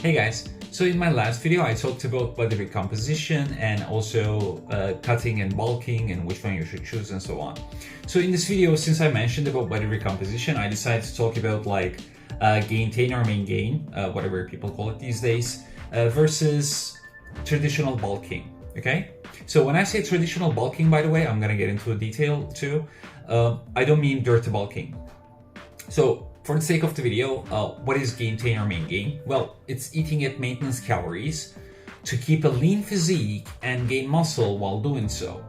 Hey guys, so in my last video I talked about body recomposition and also cutting and bulking and which one you should choose and so on. So in this video, since I mentioned about body recomposition, I decided to talk about like Gaintain or Maingain, whatever people call it these days, versus traditional bulking, okay? So when I say traditional bulking, by the way, I'm gonna get into detail too. I don't mean dirty bulking. So for the sake of the video, what is Gaintain or Maingain? Well, it's eating at maintenance calories to keep a lean physique and gain muscle while doing so,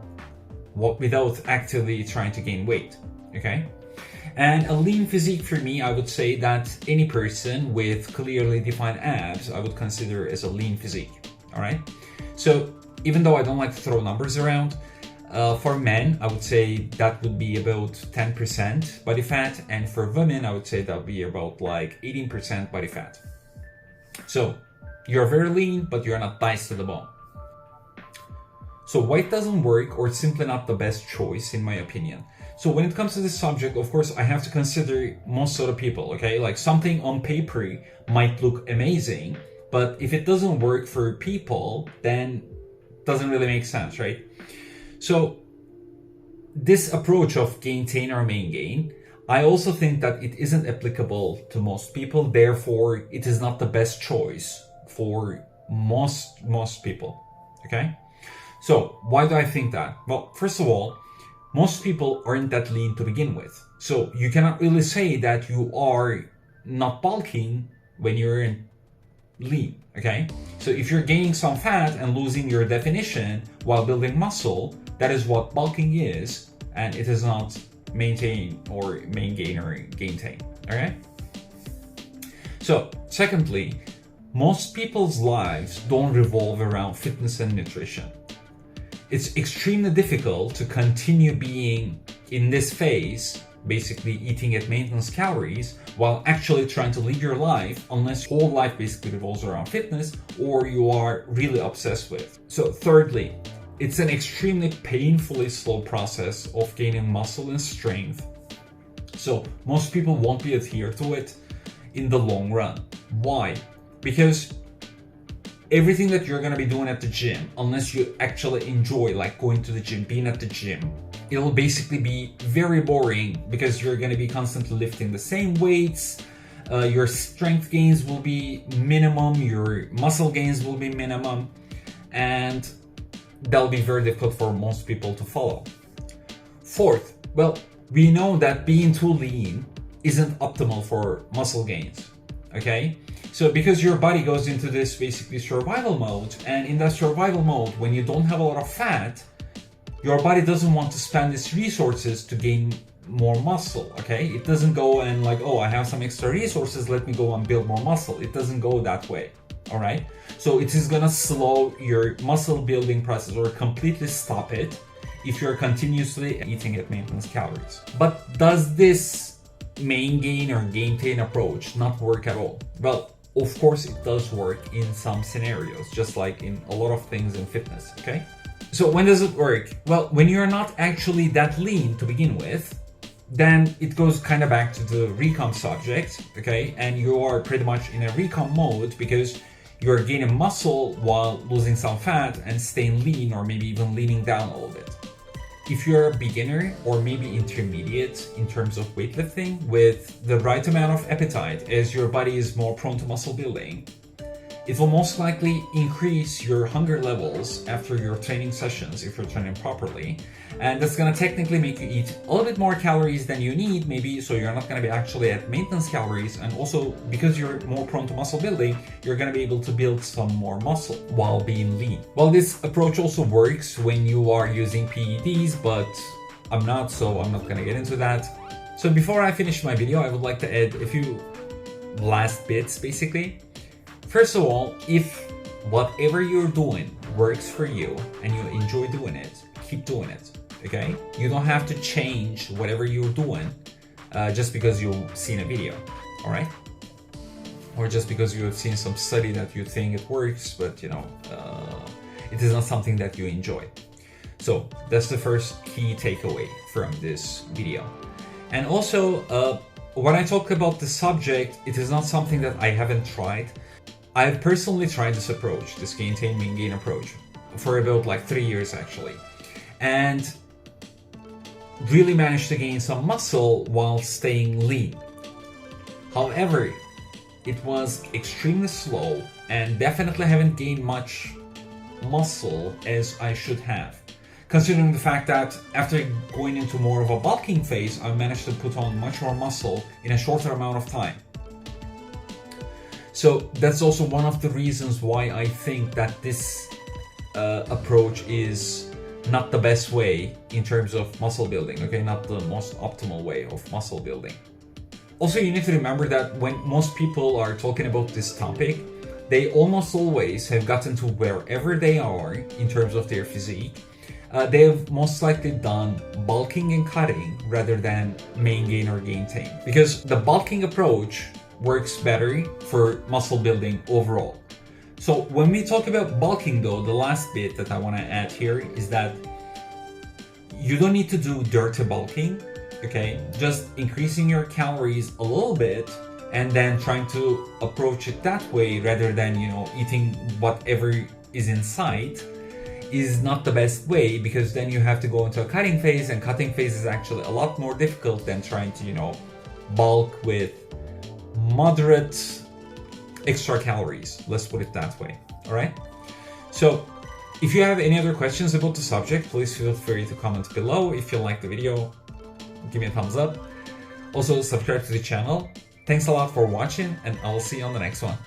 without actively trying to gain weight, okay? And a lean physique for me, I would say that any person with clearly defined abs, I would consider as a lean physique, all right? So even though I don't like to throw numbers around, for men, I would say that would be about 10% body fat, and for women, I would say that would be about like 18% body fat. So you're very lean, but you're not diced to the bone. So why it doesn't work, or it's simply not the best choice in my opinion. So when it comes to this subject, of course, I have to consider most of the people, okay? Like something on paper might look amazing, but if it doesn't work for people, then it doesn't really make sense, right? So this approach of Gaintain or Maingain, I also think that it isn't applicable to most people. Therefore, it is not the best choice for most people, okay? So why do I think that? Well, first of all, most people aren't that lean to begin with. So you cannot really say that you are not bulking when you're lean, okay? So if you're gaining some fat and losing your definition while building muscle, that is what bulking is, and it is not Maintain or Maingain or Gaintain, okay? So secondly, most people's lives don't revolve around fitness and nutrition. It's extremely difficult to continue being in this phase, basically eating at maintenance calories, while actually trying to live your life, unless whole life basically revolves around fitness or you are really obsessed with. So thirdly, it's an extremely painfully slow process of gaining muscle and strength. So most people won't be adhered to it in the long run. Why? Because everything that you're gonna be doing at the gym, unless you actually enjoy like going to the gym, being at the gym, it'll basically be very boring because you're gonna be constantly lifting the same weights. Your strength gains will be minimum, your muscle gains will be minimum, and that'll be very difficult for most people to follow. Fourth, well, we know that being too lean isn't optimal for muscle gains, okay? So because your body goes into this basically survival mode, and in that survival mode, when you don't have a lot of fat, your body doesn't want to spend its resources to gain more muscle, okay? It doesn't go and like, oh, I have some extra resources, let me go and build more muscle. It doesn't go that way, all right? So it is gonna slow your muscle building process or completely stop it if you're continuously eating at maintenance calories. But does this Maingain or Gaintain approach not work at all? Well, of course it does work in some scenarios, just like in a lot of things in fitness, okay? So when does it work? Well, when you're not actually that lean to begin with, then it goes kind of back to the recomp subject, okay? And you are pretty much in a recomp mode because you're gaining muscle while losing some fat and staying lean, or maybe even leaning down a little bit. If you're a beginner or maybe intermediate in terms of weightlifting with the right amount of appetite, as your body is more prone to muscle building, it will most likely increase your hunger levels after your training sessions if you're training properly. And that's gonna technically make you eat a little bit more calories than you need, maybe, so you're not gonna be actually at maintenance calories. And also, because you're more prone to muscle building, you're gonna be able to build some more muscle while being lean. Well, this approach also works when you are using PEDs, but I'm not, so I'm not gonna get into that. So before I finish my video, I would like to add a few last bits, basically. First of all, if whatever you're doing works for you and you enjoy doing it, keep doing it, okay? You don't have to change whatever you're doing just because you've seen a video, all right? Or just because you have seen some study that you think it works, but you know, it is not something that you enjoy. So that's the first key takeaway from this video. And also, when I talk about the subject, it is not something that I haven't tried. I've personally tried this approach, this Gaintain Maingain approach, for about like 3 years actually, and really managed to gain some muscle while staying lean. However, it was extremely slow and definitely haven't gained much muscle as I should have. Considering the fact that after going into more of a bulking phase, I managed to put on much more muscle in a shorter amount of time. So that's also one of the reasons why I think that this approach is not the best way in terms of muscle building, okay? Not the most optimal way of muscle building. Also, you need to remember that when most people are talking about this topic, they almost always have gotten to wherever they are in terms of their physique. They have most likely done bulking and cutting rather than Maingain or Gaintain, because the bulking approach works better for muscle building overall. So when we talk about bulking though, the last bit that I want to add here is that you don't need to do dirty bulking, okay? Just increasing your calories a little bit and then trying to approach it that way rather than, eating whatever is in sight is not the best way, because then you have to go into a cutting phase, and cutting phase is actually a lot more difficult than trying to, bulk with moderate extra calories. Let's put it that way. All right. So if you have any other questions about the subject, please feel free to comment below. If you like the video, give me a thumbs up. Also, subscribe to the channel. Thanks a lot for watching, and I'll see you on the next one.